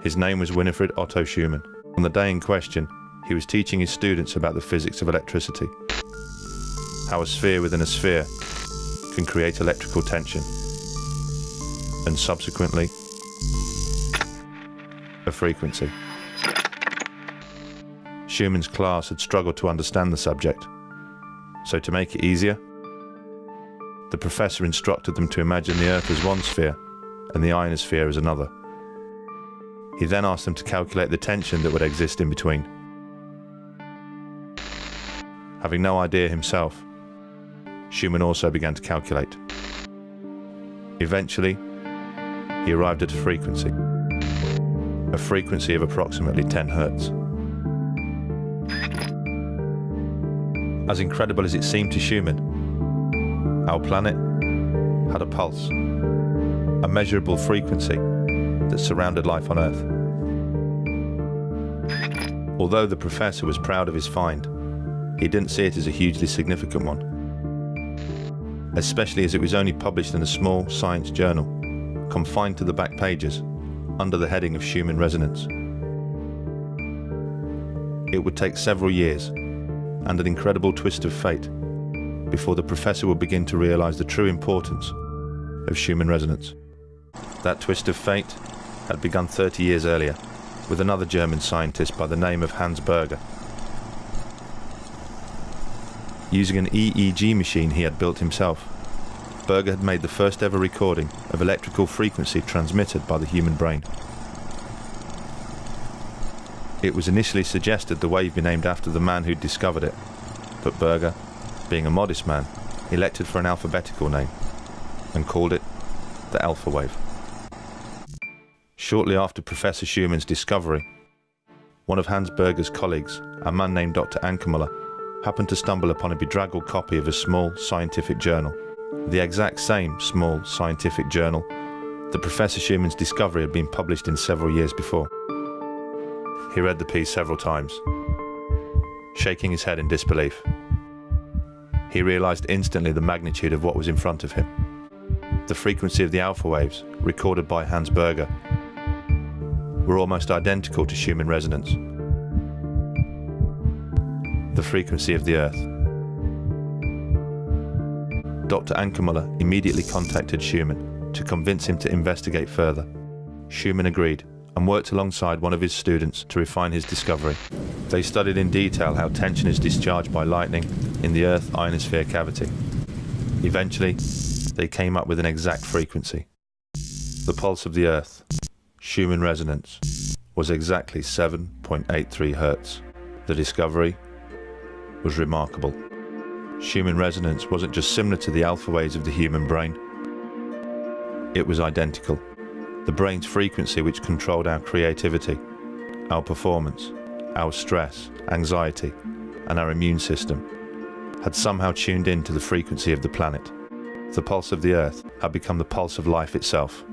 His name was Winifred Otto Schumann. On the day in question, he was teaching his students about the physics of electricity, how a sphere within a sphere can create electrical tension, and subsequently, a frequency. Schumann's class had struggled to understand the subject, so to make it easier, the professor instructed them to imagine the Earth as one sphere and the ionosphere as another. He then asked them to calculate the tension that would exist in between. Having no idea himself, Schumann also began to calculate. Eventually, he arrived at a frequency of approximately 10 Hertz. As incredible as it seemed to Schumann, our planet had a pulse, a measurable frequency that surrounded life on Earth. Although the professor was proud of his find, he didn't see it as a hugely significant one, especially as it was only published in a small science journal, confined to the back pages, under the heading of Schumann resonance. It would take several years, and an incredible twist of fate, before the professor would begin to realize the true importance of Schumann resonance. That twist of fate had begun 30 years earlier, with another German scientist by the name of Hans Berger. Using an EEG machine he had built himself, Berger had made the first ever recording of electrical frequency transmitted by the human brain. It was initially suggested the wave be named after the man who'd discovered it, but Berger, being a modest man, elected for an alphabetical name and called it the alpha wave. Shortly after Professor Schumann's discovery, one of Hans Berger's colleagues, a man named Dr. Ankermüller, happened to stumble upon a bedraggled copy of a small scientific journal, the exact same small scientific journal that Professor Schumann's discovery had been published in several years before. He read the piece several times, shaking his head in disbelief. He realized instantly the magnitude of what was in front of him. The frequency of the alpha waves, recorded by Hans Berger, were almost identical to Schumann resonance. The frequency of the Earth. Dr. Ankermüller immediately contacted Schumann to convince him to investigate further. Schumann agreed and worked alongside one of his students to refine his discovery. They studied in detail how tension is discharged by lightning in the Earth ionosphere cavity. Eventually, they came up with an exact frequency. The pulse of the Earth, Schumann resonance, was exactly 7.83 Hertz. The discovery was remarkable. Schumann resonance wasn't just similar to the alpha waves of the human brain. It was identical. The brain's frequency, which controlled our creativity, our performance, our stress, anxiety, and our immune system, had somehow tuned in to the frequency of the planet. The pulse of the Earth had become the pulse of life itself.